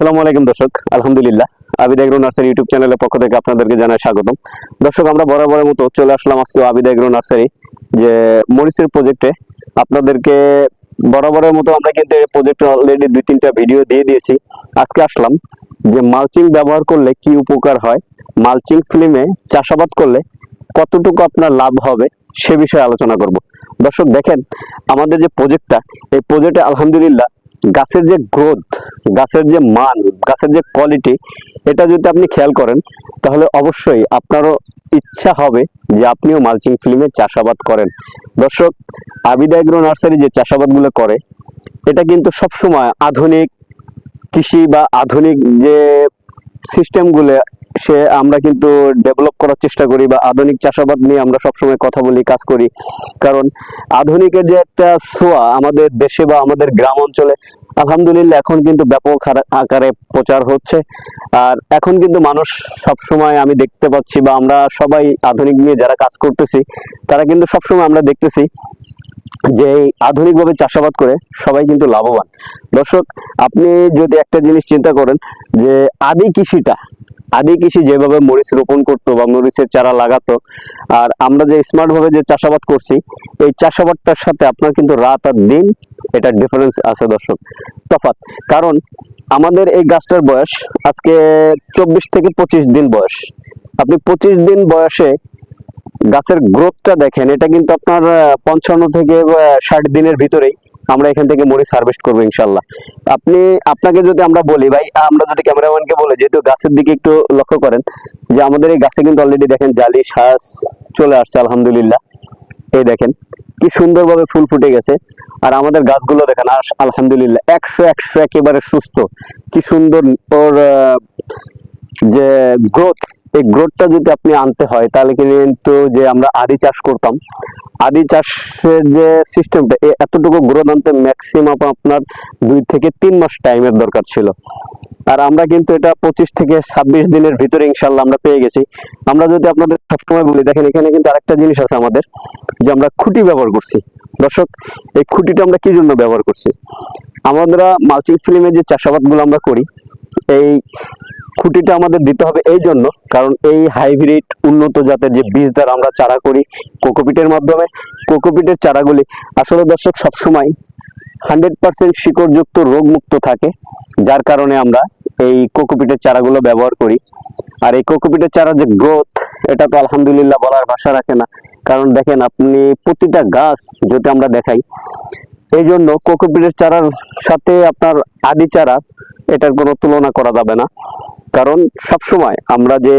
আসসালামু আলাইকুম দর্শক, আলহামদুলিল্লাহ। আবিদ এগ্রো নার্সারি ইউটিউব চ্যানেলের পক্ষ থেকে আপনাদেরকে জানাই স্বাগতম। দর্শক, আমরা বরাবরের মতো চলে আসলাম আজকে আবিদ এগ্রো নার্সারি যে মরিচের প্রজেক্টে। আপনাদেরকে বরাবরের মতো আমরা কিন্তু এই প্রজেক্টে অলরেডি 2-3টা ভিডিও দিয়ে দিয়েছি। আজকে আসলাম যে মালচিং ব্যবহার করলে কি উপকার হয়, মালচিং ফিল্মে চাষাবাদ করলে কতটুকু আপনার লাভ হবে সে বিষয়ে আলোচনা করব। দর্শক দেখেন, আমাদের যে প্রজেক্টটা, এই প্রজেক্টে আলহামদুলিল্লাহ গাছের যে গ্রোথ, গাছের যে মান, গাছের যে কোয়ালিটি, এটা যদি আপনি খেয়াল করেন তাহলে অবশ্যই আপনারও ইচ্ছা হবে যে আপনিও মালচিং ফিল্মে চাষাবাদ করেন। দর্শক, আবিদ এগ্রো নার্সারি যে চাষাবাদগুলো করে এটা কিন্তু সবসময় আধুনিক কৃষি বা আধুনিক যে সিস্টেমগুলো আমরা কিন্তু ডেভেলপ করার চেষ্টা করি, বা আধুনিক চাষাবাদ নিয়ে আমরা সবসময় কথা বলি, কাজ করি। কারণ আধুনিকের যে একটা ছোঁয়া আমাদের দেশে বা আমাদের গ্রাম অঞ্চলে আলহামদুলিল্লাহ এখন কিন্তু ব্যাপক আকারে প্রচার হচ্ছে। আর এখন কিন্তু মানুষ সবসময় আমি দেখতে পাচ্ছি, বা আমরা সবাই আধুনিক নিয়ে যারা কাজ করতেছি তারা কিন্তু সবসময় আমরা দেখতেছি যে আধুনিকভাবে চাষাবাদ করে সবাই কিন্তু লাভবান। দর্শক, আপনি যদি একটা জিনিস চিন্তা করেন যে আদি কৃষি যেভাবে মরিচ রোপণ করতো বা মরিচের চারা লাগাতো, আর আমরা যে স্মার্ট ভাবে যে চাষাবাদ করছি, এই চাষাবাদটার সাথে আপনার কিন্তু রাত আর দিন এটা ডিফারেন্স আছে দর্শক, তফাৎ। কারণ আমাদের এই গাছটার বয়স আজকে 24 থেকে 25 দিন বয়স। আপনি 25 দিন বয়সে গাছের গ্রোথটা দেখেন, এটা কিন্তু আপনার 55 থেকে 60 দিনের ভিতরেই আমরা এখান থেকে মরিচ হারভেস্ট করবো ইনশাল্লাহ। আপনাকে যদি আমরা বলি ভাই, আমরা যদি ক্যামেরাম্যানকে বলি, যেহেতু গাছের দিকে একটু লক্ষ্য করেন যে আমাদের এই গাছে কিন্তু অলরেডি দেখেন জালি শ্বাস চলে আসছে আলহামদুলিল্লাহ। এই দেখেন কি সুন্দরভাবে ফুল ফুটে গেছে। আর আমাদের গাছগুলো দেখেন আলহামদুলিল্লাহ 100 একেবারে সুস্থ। কি সুন্দর ওর যে গ্রোথ, এই গ্রোথটা যদি আপনি আনতে হয় তাহলে কিন্তু যে আমরা আদি চাষ করতাম, আদি চাষের যে সিস্টেমটা, এতটুকু গ্রোথ আনতে ম্যাক্সিমাম আপনার 2 থেকে 3 মাস টাইমের দরকার ছিল। আর আমরা কিন্তু এটা 25 থেকে 26 দিনের ভিতরে ইনশাল্লাহ আমরা পেয়ে গেছি। আমরা যদি আপনাদের সবসময় বলি, দেখেন এখানে কিন্তু আরেকটা জিনিস আছে আমাদের, যে আমরা খুঁটি ব্যবহার করছি। দর্শক, এই খুঁটিটা আমরা কি জন্য ব্যবহার করছি? আমরা মালচিং ফিল্মে যে চাষাবাদ গুলো আমরা করি, এই খুঁটিটা আমাদের দিতে হবে এই জন্য, কারণ এই হাইব্রিড উন্নত জাতের যে বীজ দ্বারা আমরা চারা করি কোকোপিটের মাধ্যমে, কোকোপিটের চারাগুলি আসলে দর্শক সবসময় 100% শিকড়যুক্ত, রোগমুক্ত থাকে, যার কারণে আমরা এই কোকোপিটের চারাগুলো ব্যবহার করি। আর এই কোকোপিটের চারা যে গ্রোথ, এটা তো আলহামদুলিল্লাহ বলার ভাষা রাখে না। কারণ দেখেন আপনি প্রতিটা গাছ যদি আমরা দেখাই, এই জন্য কোকোপিটের চারার সাথে আপনার আদি চারা, এটার কোনো তুলনা করা যাবে না। কারণ সবসময় আমরা যে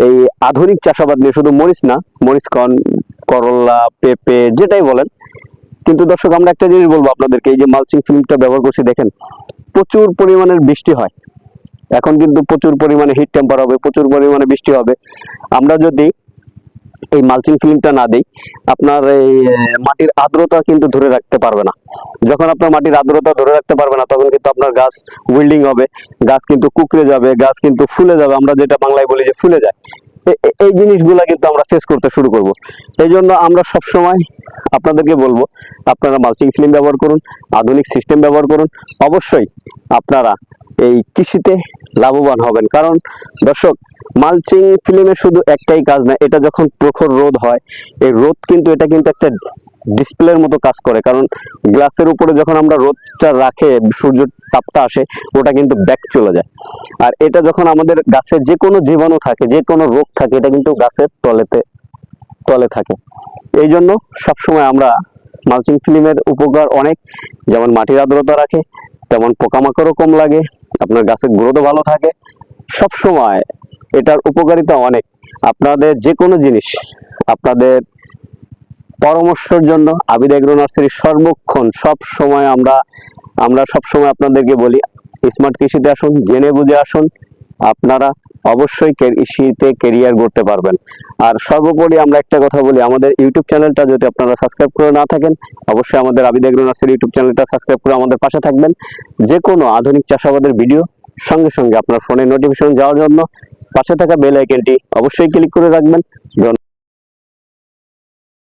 এই আধুনিক চাষাবাদ নিয়ে, শুধু মরিচ না, মরিচ করলা, পেঁপে, যেটাই বলেন, কিন্তু দর্শক আমরা একটা জিনিস বলবো আপনাদেরকে, এই যে মালচিং ফিল্মটা ব্যবহার করছি দেখেন, প্রচুর পরিমাণের বৃষ্টি হয়। এখন কিন্তু প্রচুর পরিমাণে হিট টেম্পার হবে, প্রচুর পরিমাণে বৃষ্টি হবে। আমরা যদি এই মালচিং ফিল্মটা না দিই, আপনার এই মাটির আর্দ্রতা কিন্তু ধরে রাখতে পারবে না। যখন আপনার মাটির আর্দ্রতা ধরে রাখতে পারবে না, তখন কিন্তু আপনার গাছ উইল্ডিং হবে, গাছ কিন্তু কুকড়ে যাবে, গাছ কিন্তু ফুলে যাবে, আমরা যেটা বাংলায় বলি যে ফুলে যায়। এই জিনিসগুলা কিন্তু আমরা ফেস করতে শুরু করব। এই জন্য আমরা সবসময় আপনাদেরকে বলবো, আপনারা মালচিং ফিল্ম ব্যবহার করুন, আধুনিক সিস্টেম ব্যবহার করুন, অবশ্যই আপনারা এই কৃষিতে লাভবান হবেন। কারণ দর্শক, মালচিং ফিল্মের শুধু একটাই কাজ না, এটা যখন প্রখর রোদ হয়, এই রোদ কিন্তু এটা কিন্তু একটা ডিসপ্লের মতো কাজ করে। কারণ গ্লাসের উপরে যখন আমরা রোদটা রাখে, সূর্যের তাপটা আসে, ওটা কিন্তু ব্যাক চলে যায়। আর এটা যখন আমাদের গাছের যে কোনো জীবাণু থাকে, যে কোনো রোগ থাকে, এটা কিন্তু গাছের তলে থাকে। এই জন্য সবসময় আমরা মালচিং ফিল্মের উপকার অনেক, যেমন মাটির আর্দ্রতা রাখে, তেমন পোকামাকড়ও কম লাগে, আপনার গাছের গ্রোথও ভালো থাকে। সব সময় এটার উপকারিতা অনেক। আপনাদের যে কোনো জিনিস, আপনাদের পরামর্শের জন্য আবিদ এগ্রো নার্সারি সর্বক্ষণ সব সময় আমরা সব সময় আপনাদেরকে বলি, স্মার্ট কৃষিতে আসুন, জেনে বুঝে আসুন, আপনারা অবশ্যই কৃষিতে ক্যারিয়ার করতে পারবেন। আর সর্বোপরি আমরা একটা কথা বলি, আমাদের ইউটিউব চ্যানেলটা যদি আপনারা সাবস্ক্রাইব করে না থাকেন, অবশ্যই আমাদের আবিদ এগ্রো নার্সারি ইউটিউব চ্যানেলটা সাবস্ক্রাইব করে আমাদের পাশে থাকবেন। যে কোনো আধুনিক চাষাবাদের ভিডিও সঙ্গে সঙ্গে আপনার ফোনে নোটিফিকেশন যাওয়ার জন্য পাশে থাকা বেল আইকনটি অবশ্যই ক্লিক করে রাখবেন।